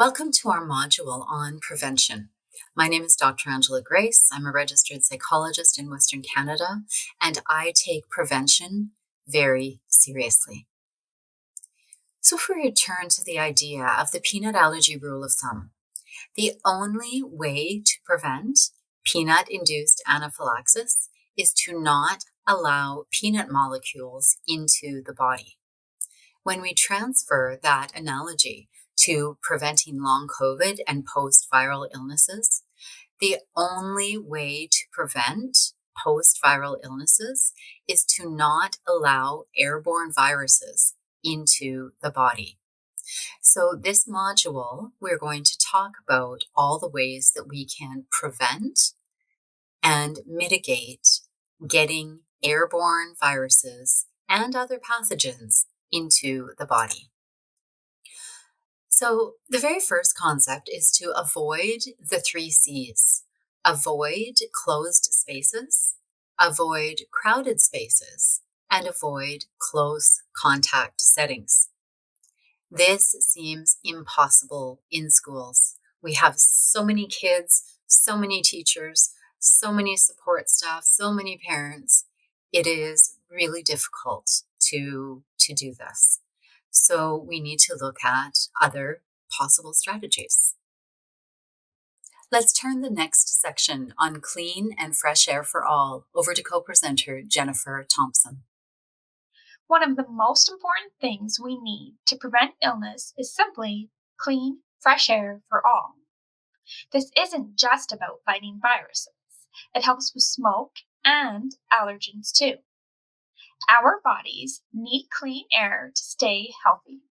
Welcome to our module on prevention. My name is Dr. Angela Grace. I'm a registered psychologist in Western Canada, and I take prevention very seriously. So if we return to the idea of the peanut allergy rule of thumb, the only way to prevent peanut-induced anaphylaxis is to not allow peanut molecules into the body. When we transfer that analogy to preventing long COVID and post-viral illnesses, the only way to prevent post-viral illnesses is to not allow airborne viruses into the body. So this module, we're going to talk about all the ways that we can prevent and mitigate getting airborne viruses and other pathogens into the body. So the very first concept is to avoid the 3 C's. Avoid closed spaces, avoid crowded spaces, and avoid close contact settings. This seems impossible in schools. We have so many kids, so many teachers, so many support staff, so many parents. It is really difficult to do this. So we need to look at other possible strategies. Let's turn the next section on clean and fresh air for all over to co-presenter Jennifer Thompson. One of the most important things we need to prevent illness is simply clean, fresh air for all. This isn't just about fighting viruses. It helps with smoke and allergens too. Our bodies need clean air to stay healthy.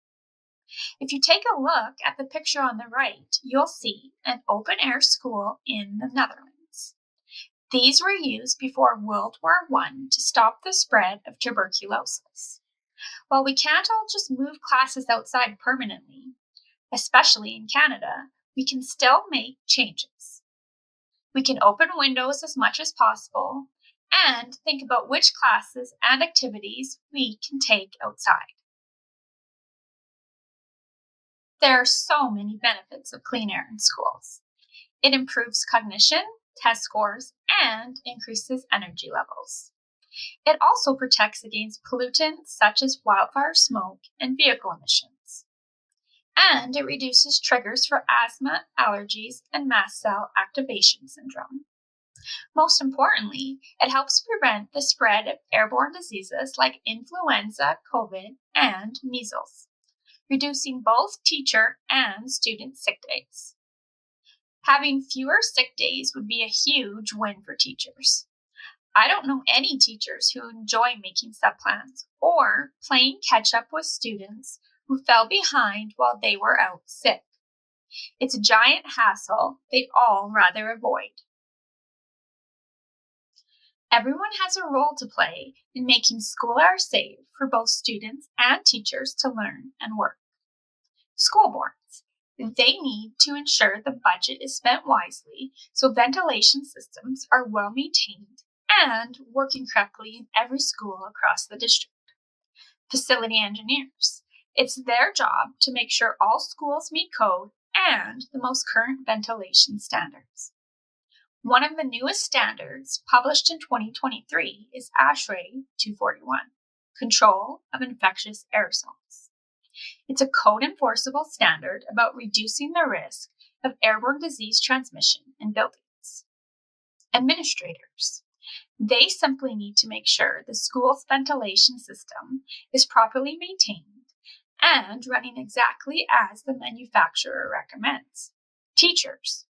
If you take a look at the picture on the right, you'll see an open-air school in the Netherlands. These were used before World War I to stop the spread of tuberculosis. While we can't all just move classes outside permanently, especially in Canada, we can still make changes. We can open windows as much as possible and think about which classes and activities we can take outside. There are so many benefits of clean air in schools. It improves cognition, test scores, and increases energy levels. It also protects against pollutants such as wildfire smoke and vehicle emissions. And it reduces triggers for asthma, allergies, and mast cell activation syndrome. Most importantly, it helps prevent the spread of airborne diseases like influenza, COVID, and measles, reducing both teacher and student sick days. Having fewer sick days would be a huge win for teachers. I don't know any teachers who enjoy making subplans or playing catch up with students who fell behind while they were out sick. It's a giant hassle they'd all rather avoid. Everyone has a role to play in making school air safe for both students and teachers to learn and work. School boards. They need to ensure the budget is spent wisely so ventilation systems are well maintained and working correctly in every school across the district. Facility engineers. It's their job to make sure all schools meet code and the most current ventilation standards. One of the newest standards published in 2023 is ASHRAE 241, Control of Infectious Aerosols. It's a code-enforceable standard about reducing the risk of airborne disease transmission in buildings. Administrators. They simply need to make sure the school's ventilation system is properly maintained and running exactly as the manufacturer recommends. Teachers.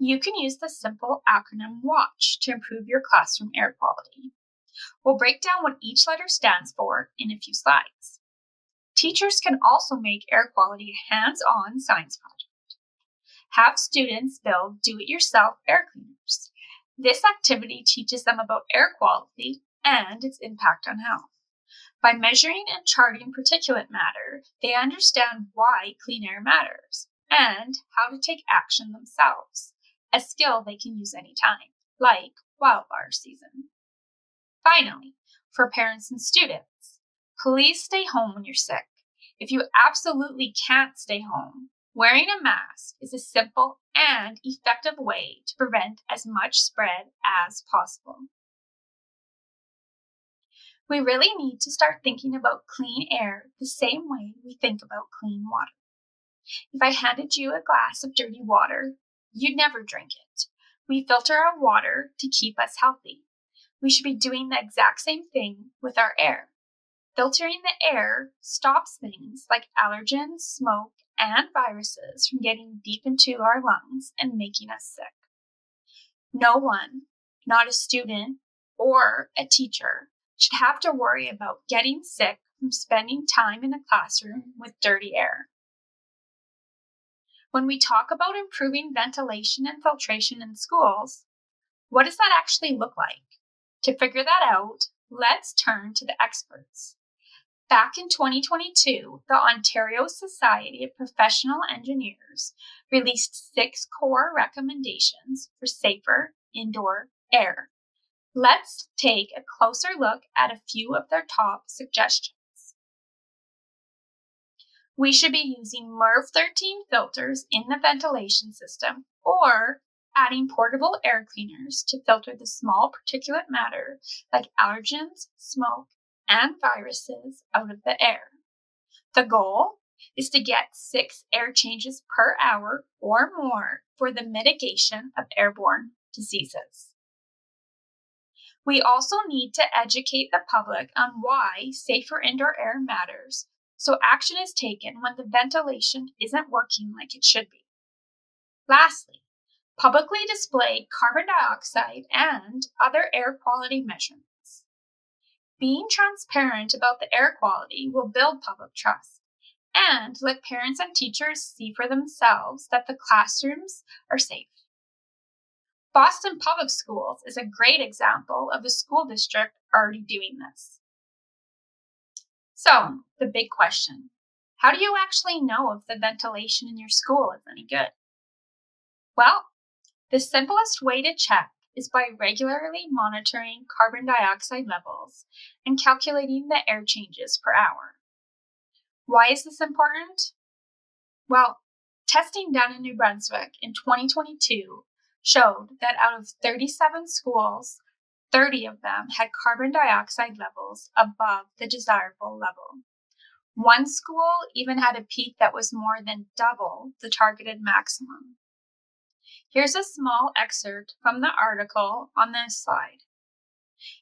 You can use the simple acronym WATCH to improve your classroom air quality. We'll break down what each letter stands for in a few slides. Teachers can also make air quality a hands-on science project. Have students build do-it-yourself air cleaners. This activity teaches them about air quality and its impact on health. By measuring and charting particulate matter, they understand why clean air matters and how to take action themselves, a skill they can use anytime, like wildfire season. Finally, for parents and students, please stay home when you're sick. If you absolutely can't stay home, Wearing a mask is a simple and effective way to prevent as much spread as possible. We really need to start thinking about clean air the same way we think about clean water. If I handed you a glass of dirty water, you'd never drink it. We filter our water to keep us healthy. We should be doing the exact same thing with our air. Filtering the air stops things like allergens, smoke, and viruses from getting deep into our lungs and making us sick. No one, not a student or a teacher, should have to worry about getting sick from spending time in a classroom with dirty air. When we talk about improving ventilation and filtration in schools, what does that actually look like? To figure that out, let's turn to the experts. Back in 2022, the Ontario Society of Professional Engineers released 6 core recommendations for safer indoor air. Let's take a closer look at a few of their top suggestions. We should be using MERV 13 filters in the ventilation system or adding portable air cleaners to filter the small particulate matter like allergens, smoke, and viruses out of the air. The goal is to get 6 air changes per hour or more for the mitigation of airborne diseases. We also need to educate the public on why safer indoor air matters, so action is taken when the ventilation isn't working like it should be. Lastly, publicly display carbon dioxide and other air quality measurements. Being transparent about the air quality will build public trust and let parents and teachers see for themselves that the classrooms are safe. Boston Public Schools is a great example of a school district already doing this. So, the big question, how do you actually know if the ventilation in your school is any good? Well, the simplest way to check is by regularly monitoring carbon dioxide levels and calculating the air changes per hour. Why is this important? Well, testing done in New Brunswick in 2022 showed that out of 37 schools, 30 of them had carbon dioxide levels above the desirable level. One school even had a peak that was more than double the targeted maximum. Here's a small excerpt from the article on this slide.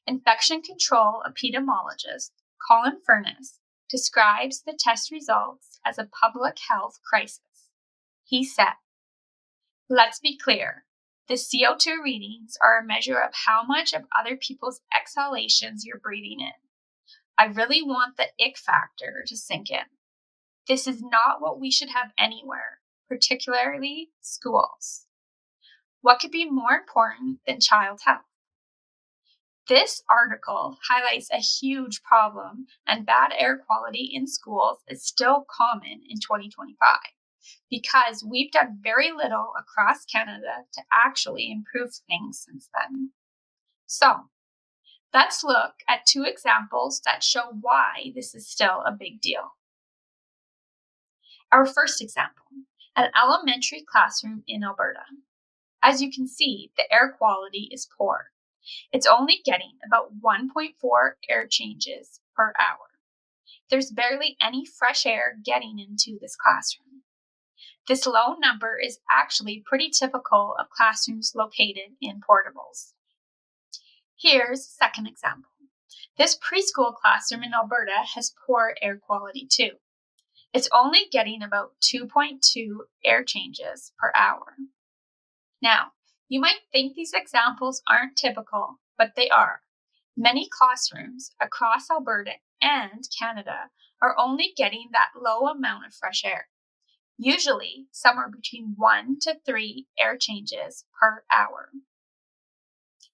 Infection control epidemiologist Colin Furness describes the test results as a public health crisis. He said, "Let's be clear. The CO2 readings are a measure of how much of other people's exhalations you're breathing in. I really want the ick factor to sink in. This is not what we should have anywhere, particularly schools. What could be more important than child health?" This article highlights a huge problem, and bad air quality in schools is still common in 2025 because we've done very little across Canada to actually improve things since then. So, let's look at 2 examples that show why this is still a big deal. Our first example, an elementary classroom in Alberta. As you can see, the air quality is poor. It's only getting about 1.4 air changes per hour. There's barely any fresh air getting into this classroom. This low number is actually pretty typical of classrooms located in portables. Here's a second example. This preschool classroom in Alberta has poor air quality too. It's only getting about 2.2 air changes per hour. Now, you might think these examples aren't typical, but they are. Many classrooms across Alberta and Canada are only getting that low amount of fresh air, usually somewhere between 1 to 3 air changes per hour.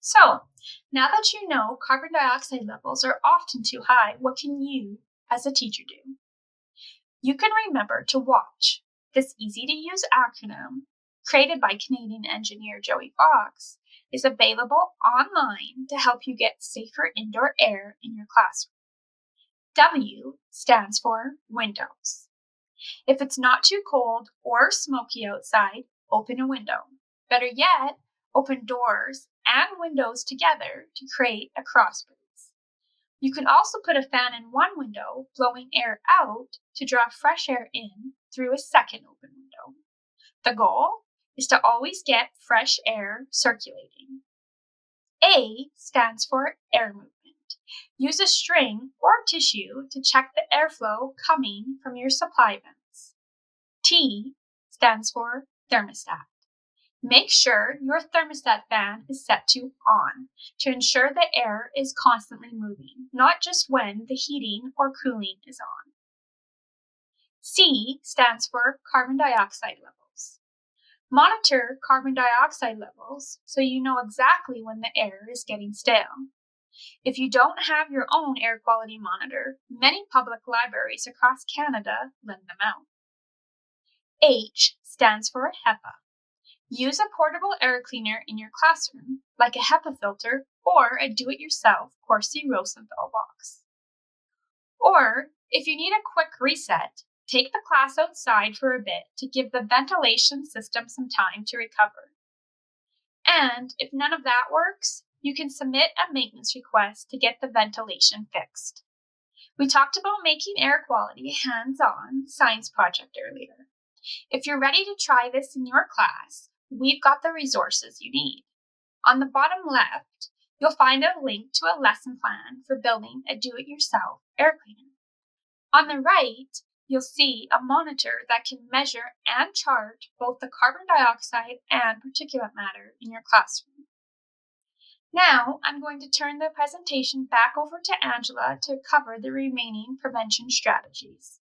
So, now that you know carbon dioxide levels are often too high, what can you, as a teacher, do? You can remember to watch this easy-to-use acronym created by Canadian engineer Joey Fox is available online to help you get safer indoor air in your classroom. W stands for Windows. If it's not too cold or smoky outside, open a window. Better yet, open doors and windows together to create a cross breeze. You can also put a fan in one window, blowing air out to draw fresh air in through a second open window. The goal is to always get fresh air circulating. A stands for air movement. Use a string or tissue to check the airflow coming from your supply vents. T stands for thermostat. Make sure your thermostat fan is set to on to ensure the air is constantly moving, not just when the heating or cooling is on. C stands for carbon dioxide levels. Monitor carbon dioxide levels so you know exactly when the air is getting stale. If you don't have your own air quality monitor, many public libraries across Canada lend them out. H stands for HEPA. Use a portable air cleaner in your classroom, like a HEPA filter or a do-it-yourself Corsi Rosenthal box. Or, if you need a quick reset, take the class outside for a bit to give the ventilation system some time to recover. And if none of that works, you can submit a maintenance request to get the ventilation fixed. We talked about making air quality a hands-on science project earlier. If you're ready to try this in your class, we've got the resources you need. On the bottom left, you'll find a link to a lesson plan for building a do-it-yourself air cleaner. On the right, you'll see a monitor that can measure and chart both the carbon dioxide and particulate matter in your classroom. Now, I'm going to turn the presentation back over to Angela to cover the remaining prevention strategies.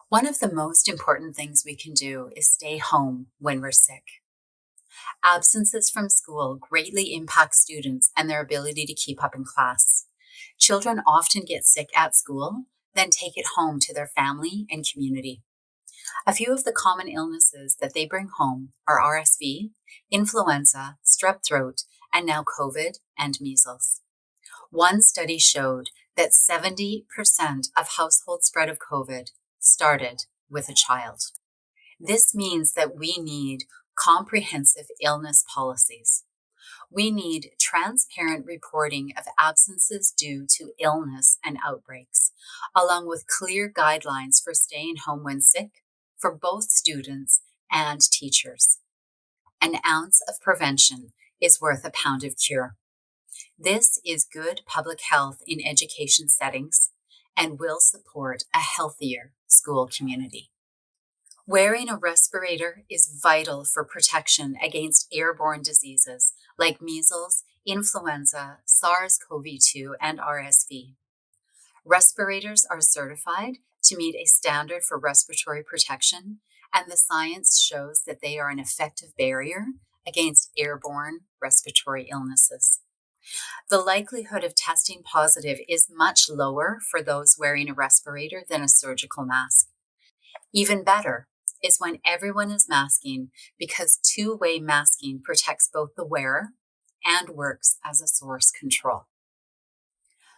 One of the most important things we can do is stay home when we're sick. Absences from school greatly impact students and their ability to keep up in class. Children often get sick at school, then take it home to their family and community. A few of the common illnesses that they bring home are RSV, influenza, strep throat, and now COVID and measles. One study showed that 70% of household spread of COVID started with a child. This means that we need comprehensive illness policies. We need transparent reporting of absences due to illness and outbreaks, along with clear guidelines for staying home when sick for both students and teachers. An ounce of prevention is worth a pound of cure. This is good public health in education settings and will support a healthier school community. Wearing a respirator is vital for protection against airborne diseases like measles, influenza, SARS-CoV-2, and RSV. Respirators are certified to meet a standard for respiratory protection, and the science shows that they are an effective barrier against airborne respiratory illnesses. The likelihood of testing positive is much lower for those wearing a respirator than a surgical mask. Even better is when everyone is masking, because two-way masking protects both the wearer and works as a source control.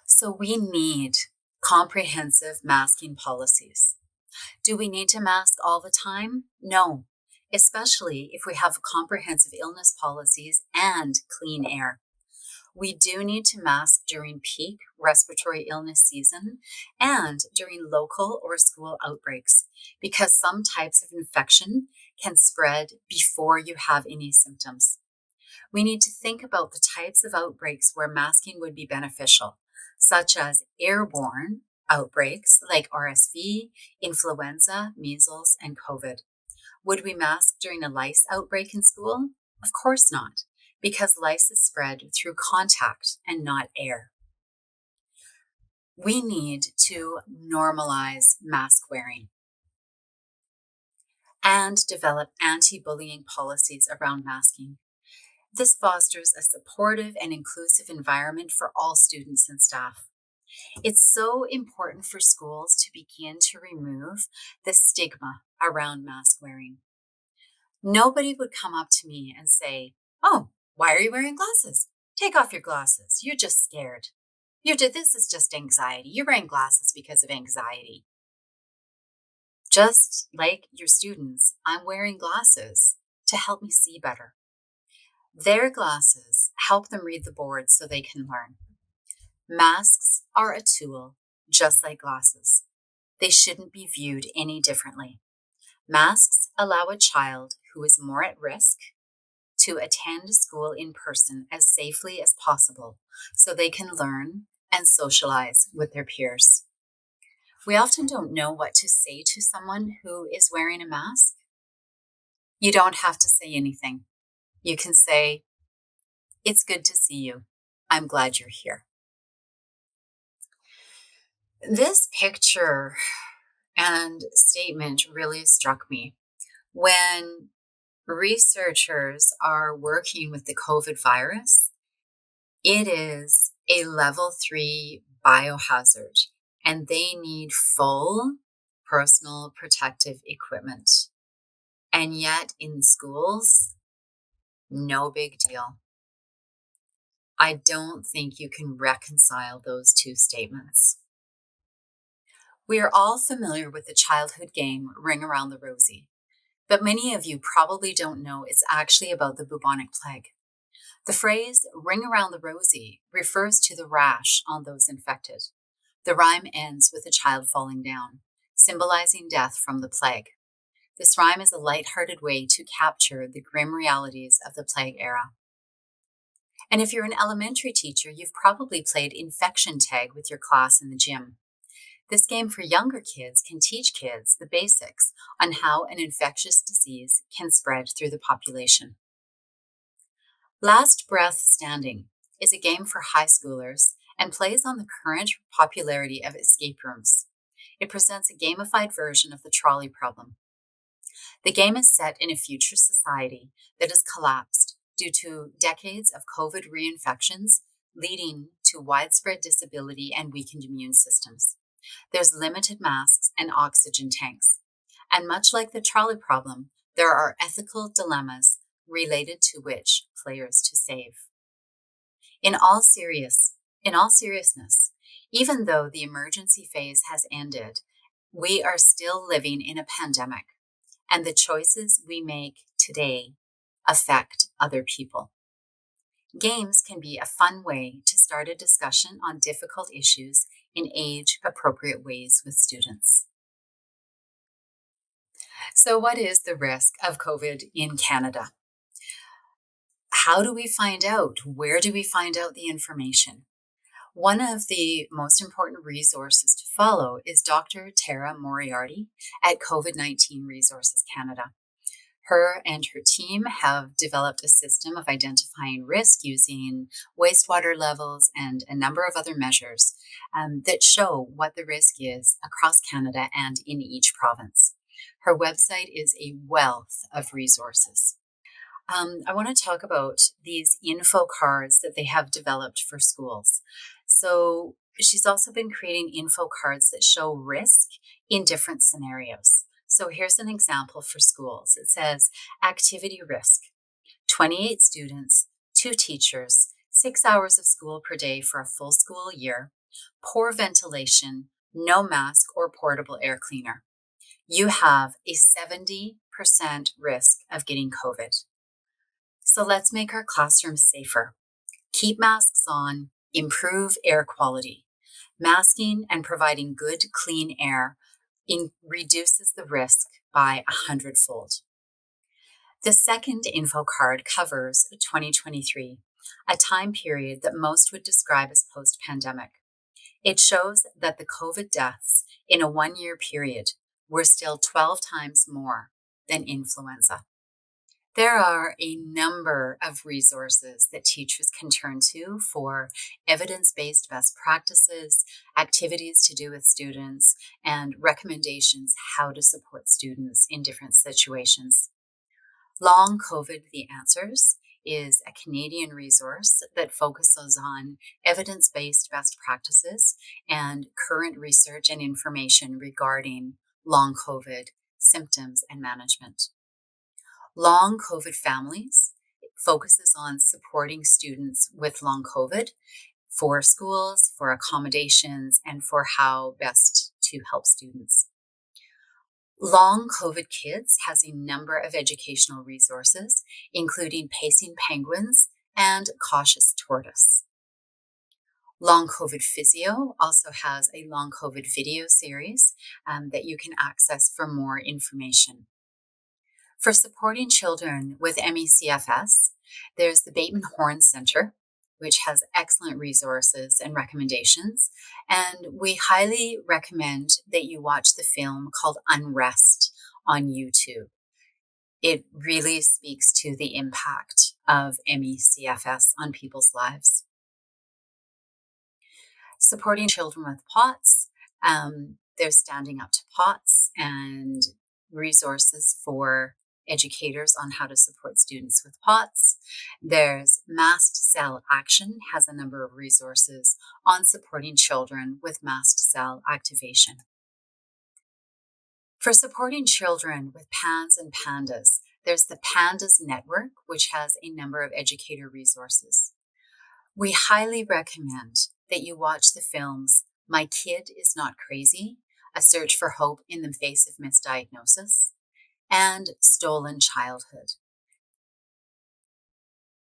So we need comprehensive masking policies. Do we need to mask all the time? No, especially if we have comprehensive illness policies and clean air. We do need to mask during peak respiratory illness season and during local or school outbreaks, because some types of infection can spread before you have any symptoms. We need to think about the types of outbreaks where masking would be beneficial, such as airborne outbreaks like RSV, influenza, measles, and COVID. Would we mask during a lice outbreak in school? Of course not, because lice is spread through contact and not air. We need to normalize mask wearing and develop anti-bullying policies around masking. This fosters a supportive and inclusive environment for all students and staff. It's so important for schools to begin to remove the stigma around mask wearing. Nobody would come up to me and say, "Oh, why are you wearing glasses? Take off your glasses. You're just scared." This is just anxiety. You're wearing glasses because of anxiety. Just like your students, I'm wearing glasses to help me see better. Their glasses help them read the board so they can learn. Masks are a tool, just like glasses. They shouldn't be viewed any differently. Masks allow a child who is more at risk to attend school in person as safely as possible so they can learn and socialize with their peers. We often don't know what to say to someone who is wearing a mask. You don't have to say anything. You can say, "It's good to see you. I'm glad you're here." This picture and statement really struck me. When researchers are working with the COVID virus, it is a level 3 biohazard, and they need full personal protective equipment. And yet in schools, no big deal. I don't think you can reconcile those two statements. We are all familiar with the childhood game Ring Around the Rosie, but many of you probably don't know it's actually about the bubonic plague. The phrase "ring around the rosy" refers to the rash on those infected. The rhyme ends with a child falling down, symbolizing death from the plague. This rhyme is a lighthearted way to capture the grim realities of the plague era. And if you're an elementary teacher, you've probably played infection tag with your class in the gym. This game for younger kids can teach kids the basics on how an infectious disease can spread through the population. Last Breath Standing is a game for high schoolers and plays on the current popularity of escape rooms. It presents a gamified version of the trolley problem. The game is set in a future society that has collapsed due to decades of COVID reinfections, leading to widespread disability and weakened immune systems. There's limited masks and oxygen tanks. And much like the trolley problem, there are ethical dilemmas related to which players to save. In all seriousness, even though the emergency phase has ended, we are still living in a pandemic, and the choices we make today affect other people. Games can be a fun way to start a discussion on difficult issues in age-appropriate ways with students. So, what is the risk of COVID in Canada? How do we find out? Where do we find out the information? One of the most important resources to follow is Dr. Tara Moriarty at COVID-19 Resources Canada. Her and her team have developed a system of identifying risk using wastewater levels and a number of other measures that show what the risk is across Canada and in each province. Her website is a wealth of resources. I want to talk about these info cards that they have developed for schools. So she's also been creating info cards that show risk in different scenarios. So here's an example for schools. It says activity risk, 28 students, 2 teachers, 6 hours of school per day for a full school year, poor ventilation, no mask or portable air cleaner. You have a 70% risk of getting COVID. So let's make our classrooms safer. Keep masks on, improve air quality. Masking and providing good, clean air reduces the risk by 100-fold. The second info card covers 2023, a time period that most would describe as post-pandemic. It shows that the COVID deaths in a 1-year period were still 12 times more than influenza. There are a number of resources that teachers can turn to for evidence-based best practices, activities to do with students, and recommendations how to support students in different situations. Long COVID The Answers is a Canadian resource that focuses on evidence-based best practices and current research and information regarding long COVID symptoms and management. Long COVID Families focuses on supporting students with long COVID for schools, for accommodations, and for how best to help students. Long COVID Kids has a number of educational resources, including Pacing Penguins and Cautious Tortoise. Long COVID Physio also has a long COVID video series that you can access for more information. For supporting children with ME/CFS, there's the Bateman Horn Center, which has excellent resources and recommendations. And we highly recommend that you watch the film called Unrest on YouTube. It really speaks to the impact of ME/CFS on people's lives. Supporting children with POTS, there's Standing Up to POTS and resources for educators on how to support students with POTS. There's Mast Cell Action has a number of resources on supporting children with mast cell activation. For supporting children with PANS and PANDAS, there's the PANDAS Network, which has a number of educator resources. We highly recommend that you watch the films My Kid Is Not Crazy, A Search for Hope in the Face of Misdiagnosis, and Stolen Childhood.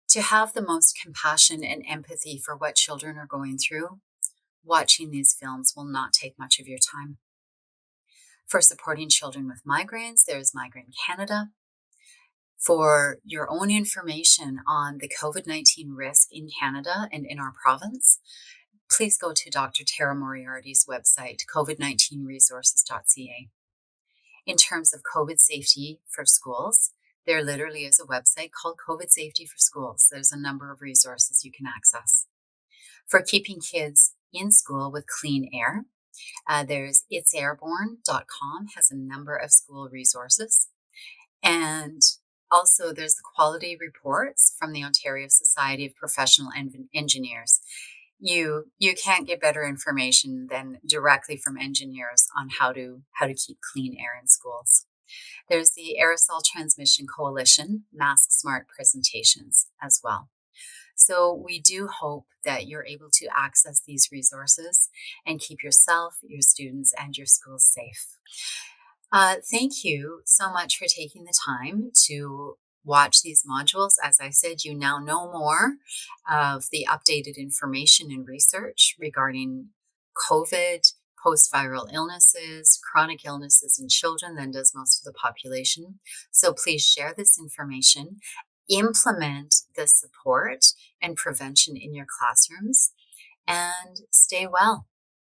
To have the most compassion and empathy for what children are going through, watching these films will not take much of your time. For supporting children with migraines, there's Migraine Canada. For your own information on the COVID-19 risk in Canada and in our province, please go to Dr. Tara Moriarty's website, covid19resources.ca. In terms of COVID safety for schools, there literally is a website called COVID Safety for Schools. There's a number of resources you can access. For keeping kids in school with clean air, there's it'sairborne.com, has a number of school resources. And also there's the quality reports from the Ontario Society of Professional Engineers. You can't get better information than directly from engineers on how to keep clean air in schools. There's the Aerosol Transmission Coalition Mask Smart presentations as well. So we do hope that you're able to access these resources and keep yourself, your students, and your schools safe. Thank you so much for taking the time to watch these modules. As I said, you now know more of the updated information and research regarding COVID, post-viral illnesses, chronic illnesses in children than does most of the population. So please share this information, implement the support and prevention in your classrooms, and stay well.